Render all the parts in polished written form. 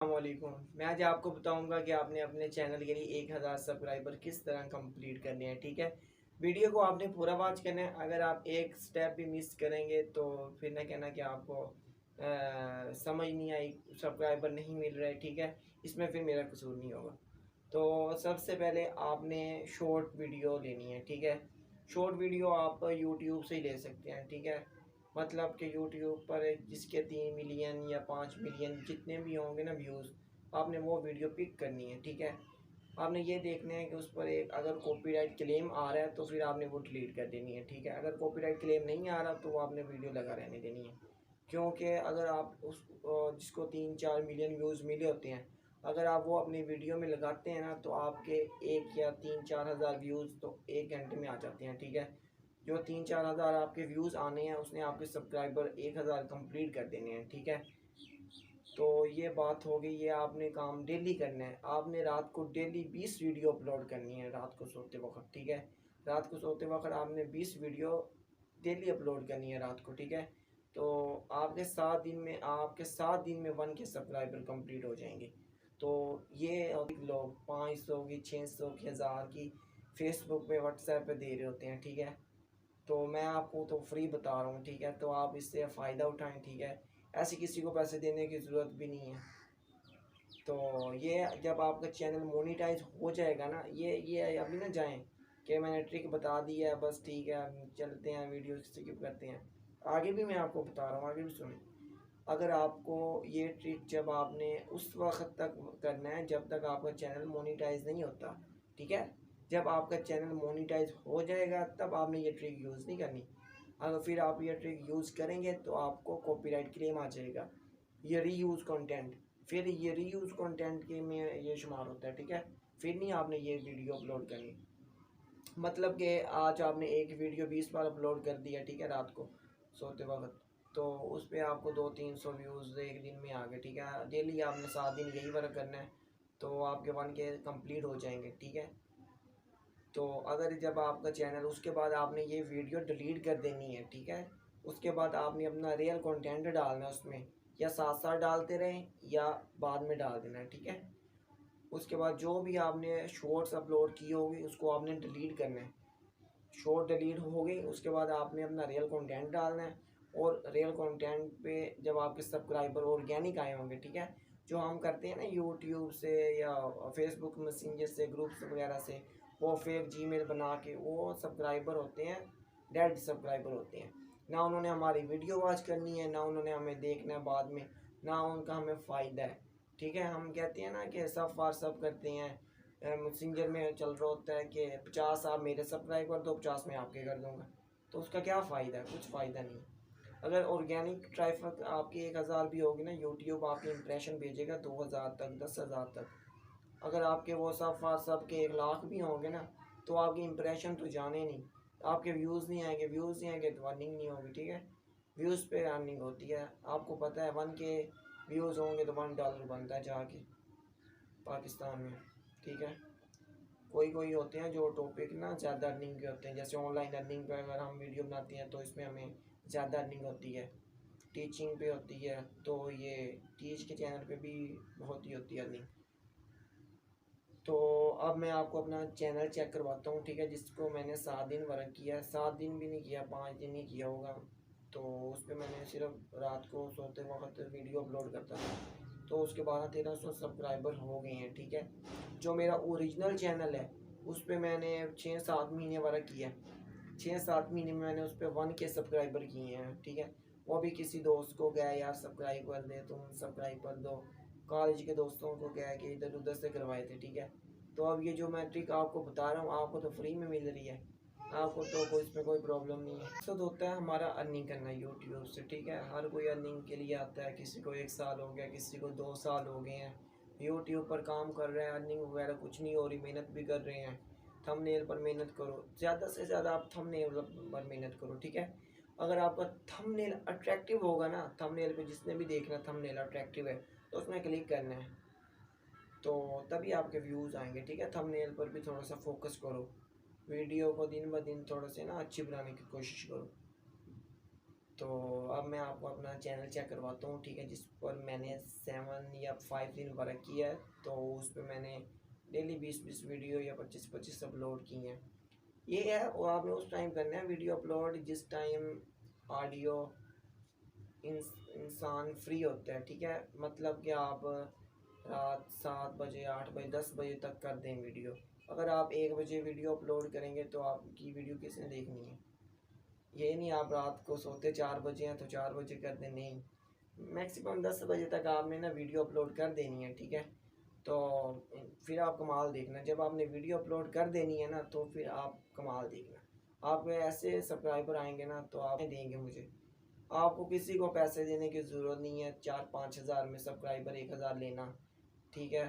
अस्सलामुअलैकुम। मैं आज आपको बताऊंगा कि आपने अपने चैनल के लिए 1000 सब्सक्राइबर किस तरह कंप्लीट करने हैं। ठीक है, वीडियो को आपने पूरा वॉच करना है। अगर आप एक स्टेप भी मिस करेंगे तो फिर ना कहना कि आपको समझ नहीं आई, सब्सक्राइबर नहीं मिल रहे। ठीक है, इसमें फिर मेरा कसूर नहीं होगा। तो सबसे पहले आपने शॉर्ट वीडियो लेनी है। ठीक है, शॉर्ट वीडियो आप यूट्यूब से ही ले सकते हैं। ठीक है, मतलब कि यूट्यूब पर जिसके 3 मिलियन या 5 मिलियन जितने भी होंगे ना व्यूज़, आपने वो वीडियो पिक करनी है। ठीक है, आपने ये देखना है कि उस पर एक अगर कॉपीराइट क्लेम आ रहा है तो फिर आपने वो डिलीट कर देनी है। ठीक है, अगर कॉपीराइट क्लेम नहीं आ रहा तो वो आपने वीडियो लगा रहने देनी है। क्योंकि अगर आप उस जिसको 3-4 मिलियन व्यूज़ मिले होते हैं, अगर आप वो अपनी वीडियो में लगाते हैं ना तो आपके 1 या 3-4 हज़ार व्यूज़ तो 1 घंटे में आ जाते हैं। ठीक है, जो 3-4 हज़ार आपके व्यूज़ आने हैं उसने आपके सब्सक्राइबर 1000 कंप्लीट कर देने हैं। ठीक है, तो ये बात हो गई। ये आपने काम डेली करना है। आपने रात को डेली 20 वीडियो अपलोड करनी है रात को सोते वक्त। ठीक है, रात को सोते वक्त आपने 20 वीडियो डेली अपलोड करनी है रात को। ठीक है, तो आपके 7 दिन में 1K सब्सक्राइबर कंप्लीट हो जाएंगे। तो ये लोग 500 की, 600 की, 1000 की फेसबुक पे, व्हाट्सएप पे दे रहे होते हैं। ठीक है, तो मैं आपको तो फ्री बता रहा हूँ। ठीक है, तो आप इससे फ़ायदा उठाएं। ठीक है, ऐसे किसी को पैसे देने की ज़रूरत भी नहीं है। तो ये जब आपका चैनल मोनेटाइज हो जाएगा ना, ये अभी ना जाएं कि मैंने ट्रिक बता दी है बस, ठीक है हम चलते हैं वीडियो स्किप करते हैं। आगे भी मैं आपको बता रहा हूँ, आगे भी सुने। अगर आपको ये ट्रिक जब आपने उस वक्त तक करना है जब तक आपका चैनल मोनेटाइज नहीं होता। ठीक है, जब आपका चैनल मोनेटाइज हो जाएगा तब आपने ये ट्रिक यूज़ नहीं करनी। अगर फिर आप ये ट्रिक यूज़ करेंगे तो आपको कॉपीराइट क्लेम आ जाएगा। ये रीयूज़ कंटेंट, फिर ये रीयूज़ कंटेंट के में ये शुमार होता है। ठीक है, फिर नहीं आपने ये वीडियो अपलोड करनी। मतलब कि आज आपने एक वीडियो 20 बार अपलोड कर दिया। ठीक है, रात को सोते वक्त, तो उस पर आपको 200-300 व्यूज़ एक दिन में आ गए। ठीक है, डेली आपने 7 दिन यही वर्क करना है तो आपके 1K कंप्लीट हो जाएंगे। ठीक है, तो अगर जब आपका चैनल, उसके बाद आपने ये वीडियो डिलीट कर देनी है। ठीक है, उसके बाद आपने अपना रियल कंटेंट डालना है उसमें, या साथ साथ डालते रहें या बाद में डाल देना है। ठीक है, उसके बाद जो भी आपने शॉर्ट्स अपलोड की होगी उसको आपने डिलीट करना है। शॉर्ट डिलीट हो गई, उसके बाद आपने अपना रियल कंटेंट डालना है। और रियल कंटेंट पे जब आपके सब्सक्राइबर ऑर्गेनिक आए होंगे, ठीक है, जो हम करते हैं ना यूट्यूब से या फेसबुक मैसेंजर से, ग्रुप्स वगैरह से, वो फेक जीमेल बना के वो सब्सक्राइबर होते हैं, डेड सब्सक्राइबर होते हैं। ना उन्होंने हमारी वीडियो वॉच करनी है, ना उन्होंने हमें देखना है बाद में, ना उनका हमें फ़ायदा है। ठीक है, हम कहते हैं ना कि सब फार सब करते हैं। मैसेंजर में चल रहा होता है कि 50 आप मेरे सब्सक्राइब कर दो, 50 मैं आपके कर दूंगा। तो उसका क्या फ़ायदा है? कुछ फ़ायदा नहीं। अगर ऑर्गेनिक ट्रैफिक आपकी 1000 भी होगी ना, यूट्यूब आपके इंप्रेशन भेजेगा 2000 तक, 10,000 तक। अगर आपके वो सब फार सब के 1 लाख भी होंगे ना, तो आपके इंप्रेशन तो जाने नहीं, आपके व्यूज़ नहीं आएंगे। व्यूज़ नहीं आएंगे तो अर्निंग नहीं होगी। ठीक है, व्यूज़ पे अर्निंग होती है। आपको पता है 1K व्यूज़ होंगे तो $1 बनता है जाके पाकिस्तान में। ठीक है, कोई कोई होते हैं जो टॉपिक ना ज़्यादा अर्निंग के होते हैं, जैसे ऑनलाइन अर्निंग पे अगर हम वीडियो बनाते हैं तो इसमें हमें ज़्यादा अर्निंग होती है। टीचिंग पे होती है तो ये टीच के चैनल पे भी बहुत ही होती है अर्निंग। तो अब मैं आपको अपना चैनल चेक करवाता हूँ। ठीक है, जिसको मैंने 7 दिन वर्क किया है, 7 दिन भी नहीं किया, 5 दिन ही किया होगा। तो उस पर मैंने सिर्फ रात को सोते वक्त वीडियो अपलोड करता था, तो उसके 1200-1300 सब्सक्राइबर हो गए हैं। ठीक है, जो मेरा ओरिजिनल चैनल है उस पर मैंने 6-7 महीने वर्क किया। 6-7 महीने में मैंने उस पर 1K सब्सक्राइबर किए हैं। ठीक है, वो भी किसी दोस्त को गया यार सब्सक्राइब कर दे, तुम सब्सक्राइब कर दो, कॉलेज के दोस्तों को गया कि इधर उधर से करवाए थे। ठीक है, तो अब ये जो मैं ट्रिक आपको बता रहा हूँ आपको तो फ्री में मिल रही है, आपको तो कोई इसमें कोई प्रॉब्लम नहीं है। मकसद होता है हमारा अर्निंग करना यूट्यूब से। ठीक है, हर कोई अर्निंग के लिए आता है, किसी को 1 साल हो गया, किसी को 2 साल हो गए हैं यूट्यूब पर काम कर रहे हैं, अर्निंग वगैरह कुछ नहीं हो रही, मेहनत भी कर रहे हैं। थंबनेल पर मेहनत करो, ज़्यादा से ज़्यादा आप थंबनेल पर मेहनत करो। ठीक है, अगर आपका थंबनेल अट्रैक्टिव होगा ना, थंबनेल पे जिसने भी देखना थंबनेल अट्रैक्टिव है तो उसमें क्लिक करना है, तो तभी आपके व्यूज़ आएंगे। ठीक है, थंबनेल पर भी थोड़ा सा फोकस करो, वीडियो को दिन ब दिन थोड़ा से ना अच्छी बनाने की कोशिश करो। तो अब मैं आपको अपना चैनल चेक करवाता हूँ, ठीक है, जिस पर मैंने 7 या 5 दिन वर्क किया है। तो उस पर मैंने डेली 20-20 वीडियो या 25-25 अपलोड किए हैं। ये है वो आपने उस टाइम करना है वीडियो अपलोड जिस टाइम ऑडियो इंसान फ्री होता है, ठीक है। मतलब कि आप रात 7 बजे, 8 बजे, 10 बजे तक कर दें वीडियो। अगर आप 1 बजे वीडियो अपलोड करेंगे तो आपकी वीडियो किसने देखनी है? ये नहीं आप रात को सोते 4 बजे हैं तो 4 बजे कर दें, नहीं, मैक्सिमम 10 बजे तक आपने ना वीडियो अपलोड कर देनी है, ठीक है। तो फिर आप कमाल देखना, जब आपने वीडियो अपलोड कर देनी है ना तो फिर आप कमाल देखना, आपको ऐसे सब्सक्राइबर आएंगे ना तो आप देंगे मुझे। आपको किसी को पैसे देने की ज़रूरत नहीं है 4-5 हज़ार में सब्सक्राइबर 1 हज़ार लेना, ठीक है।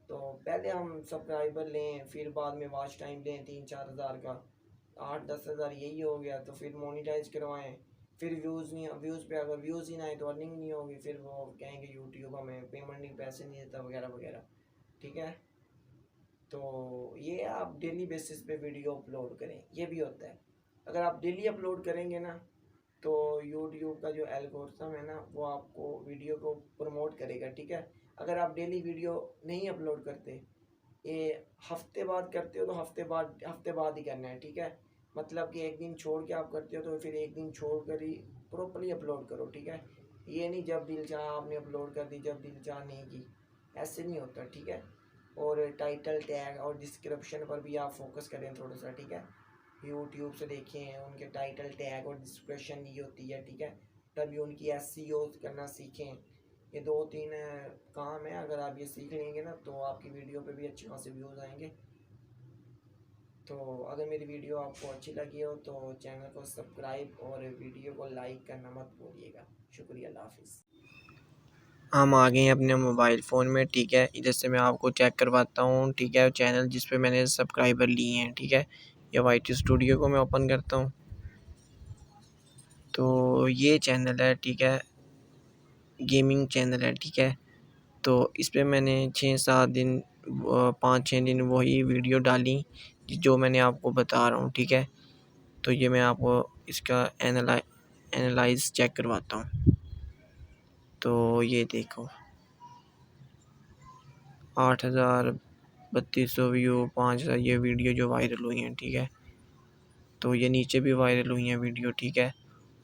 तो पहले हम सब्सक्राइबर लें, फिर बाद में वॉच टाइम लें 3-4 हज़ार का, 8-10 हज़ार यही हो गया, तो फिर मोनिटाइज करवाएं। फिर व्यूज़ नहीं, व्यूज़ पे अगर व्यूज़ ही ना आए तो अर्निंग नहीं होगी, फिर वो कहेंगे यूट्यूब हमें पेमेंट नहीं, पैसे नहीं देता वगैरह वगैरह, ठीक है। तो ये आप डेली बेसिस पे वीडियो अपलोड करें, ये भी होता है। अगर आप डेली अपलोड करेंगे ना तो यूट्यूब का जो एल्गोरिथम है ना वो आपको वीडियो को प्रमोट करेगा, ठीक है। अगर आप डेली वीडियो नहीं अपलोड करते, ये हफ्ते बाद करते हो तो हफ्ते बाद ही करना है, ठीक है। मतलब कि एक दिन छोड़ के आप करते हो तो फिर एक दिन छोड़ कर ही प्रॉपरली अपलोड करो, ठीक है। ये नहीं जब दिल चाहा आपने अपलोड कर दी, जब दिल चाहा नहीं की, ऐसे नहीं होता, ठीक है। और टाइटल टैग और डिस्क्रिप्शन पर भी आप फोकस करें थोड़ा सा, ठीक है। यूट्यूब से देखें उनके टाइटल टैग और डिस्क्रिप्शन ये होती है, ठीक है। तभी उनकी एसईओ करना सीखें। ये 2-3 काम है, अगर आप ये सीख लेंगे ना तो आपकी वीडियो पे भी अच्छे खासे व्यूज़ आएंगे। तो अगर मेरी वीडियो आपको अच्छी लगी हो तो चैनल को सब्सक्राइब और वीडियो को लाइक करना मत भूलिएगा। शुक्रिया, अल्लाह हाफिज़। हम आ गए हैं अपने मोबाइल फ़ोन में, ठीक है। इधर से मैं आपको चेक करवाता हूँ, ठीक है, चैनल जिस पे मैंने सब्सक्राइबर लिए हैं, ठीक है। ये वाई टी स्टूडियो को मैं ओपन करता हूँ, तो ये चैनल है, ठीक है, गेमिंग चैनल है, ठीक है। तो इस पे मैंने 6-7 दिन 5-6 दिन वही वीडियो डाली जो मैंने आपको बता रहा हूँ, ठीक है। तो ये मैं आपको इसका एनालाइज़ चेक करवाता हूँ। तो ये देखो 8,000, 3,200 व्यू, 5,000 ये वीडियो जो वायरल हुई हैं, ठीक है। तो ये नीचे भी वायरल हुई हैं वीडियो, ठीक है।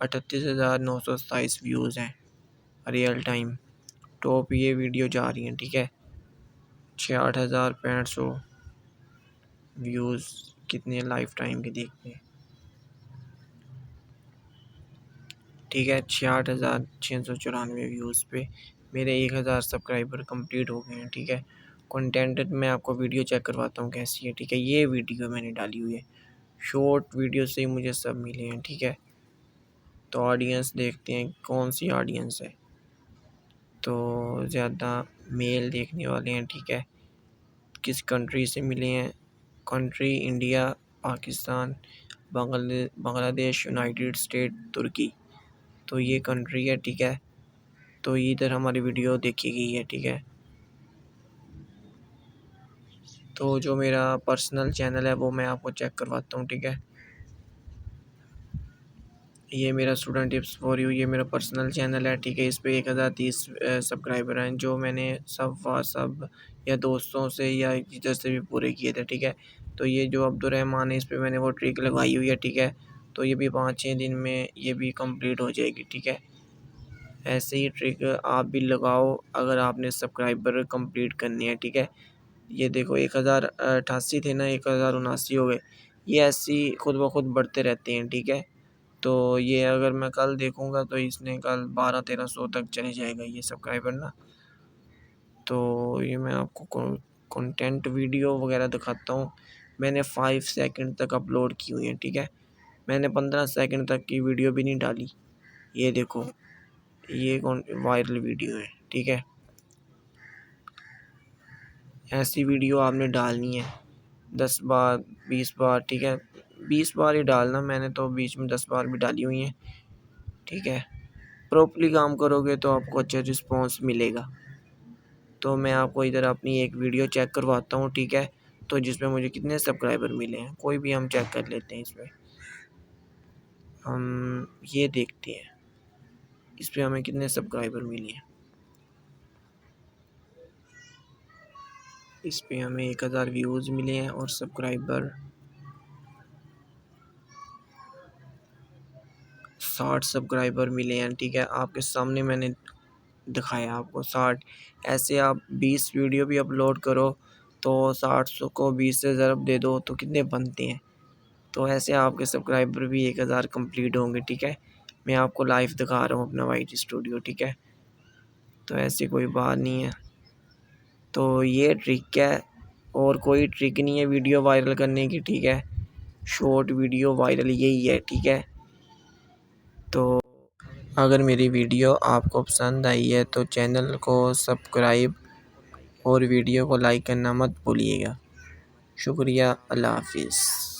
38,927 व्यूज़ हैं रियल टाइम, टॉप ये वीडियो जा रही हैं, ठीक है। 68,6500 व्यूज़ कितने लाइफ टाइम के देखते हैं, ठीक है। 66,694 व्यूज़ पे मेरे 1,000 सब्सक्राइबर कंप्लीट हो गए हैं, ठीक है। कंटेंट मैं आपको वीडियो चेक करवाता हूँ कैसी है, ठीक है। ये वीडियो मैंने डाली हुई है, शॉर्ट वीडियो से ही मुझे सब मिले हैं, ठीक है। तो ऑडियंस देखते हैं कौन सी ऑडियंस है, तो ज़्यादा मेल देखने वाले हैं, ठीक है। किस कंट्री से मिले हैं, country India, Pakistan, Bangladesh, United State, तुर्की, तो ये कंट्री है, ठीक है। तो इधर हमारी वीडियो देखी गई है, ठीक है। तो जो मेरा पर्सनल चैनल है वो मैं आपको चेक करवाता हूँ, ठीक है। ये मेरा स्टूडेंट टिप्स फॉर यू, ये मेरा पर्सनल चैनल है, ठीक है। इस पे 1030 सब्सक्राइबर हैं जो मैंने सब व्हाट्सअप या दोस्तों से या जिधर से भी पूरे किए थे, ठीक है। तो ये जो अब्दुलरहमान है इस पे मैंने वो ट्रिक लगाई हुई है, ठीक है। तो ये भी 5-6 दिन में ये भी कंप्लीट हो जाएगी, ठीक है। ऐसे ही ट्रिक आप भी लगाओ अगर आपने सब्सक्राइबर कंप्लीट करनी है, ठीक है। ये देखो 1088 थे ना, 1079 हो गए। ये ऐसे ही खुद ब खुद बढ़ते रहते हैं, ठीक है। तो ये अगर मैं कल देखूँगा तो इसने कल 1200-1300 तक चले जाएगा ये सब्सक्राइबर ना। तो ये मैं आपको कंटेंट वीडियो वगैरह दिखाता हूँ। मैंने 5 सेकंड तक अपलोड की हुई है, ठीक है। मैंने 15 सेकंड तक की वीडियो भी नहीं डाली। ये देखो ये कौन वायरल वीडियो है, ठीक है। ऐसी वीडियो आपने डालनी है 10 बार, 20 बार, ठीक है। 20 बार ही डालना, मैंने तो बीच में 10 बार भी डाली हुई हैं, ठीक है। प्रॉपर्ली काम करोगे तो आपको अच्छा रिस्पॉन्स मिलेगा। तो मैं आपको इधर अपनी एक वीडियो चेक करवाता हूँ, ठीक है। तो जिसमें मुझे कितने सब्सक्राइबर मिले हैं कोई भी हम चेक कर लेते हैं। इसमें हम ये देखते हैं, इस पे हमें कितने सब्सक्राइबर मिले हैं। इस पे हमें 1000 व्यूज़ मिले हैं और सब्सक्राइबर 60 सब्सक्राइबर मिले हैं। ठीक है, आपके सामने मैंने दिखाया आपको 60। ऐसे आप 20 वीडियो भी अपलोड करो तो 60 को 20 से ज़रब दे दो तो कितने बनते हैं। तो ऐसे आपके सब्सक्राइबर भी 1000 कंप्लीट होंगे। ठीक है, मैं आपको लाइव दिखा रहा हूँ अपना वाईटी स्टूडियो। ठीक है, तो ऐसी कोई बात नहीं है। तो ये ट्रिक है और कोई ट्रिक नहीं है वीडियो वायरल करने की। ठीक है, शॉर्ट वीडियो वायरल यही है। ठीक है, तो अगर मेरी वीडियो आपको पसंद आई है तो चैनल को सब्सक्राइब और वीडियो को लाइक करना मत भूलिएगा। शुक्रिया, अल्लाह हाफिज़।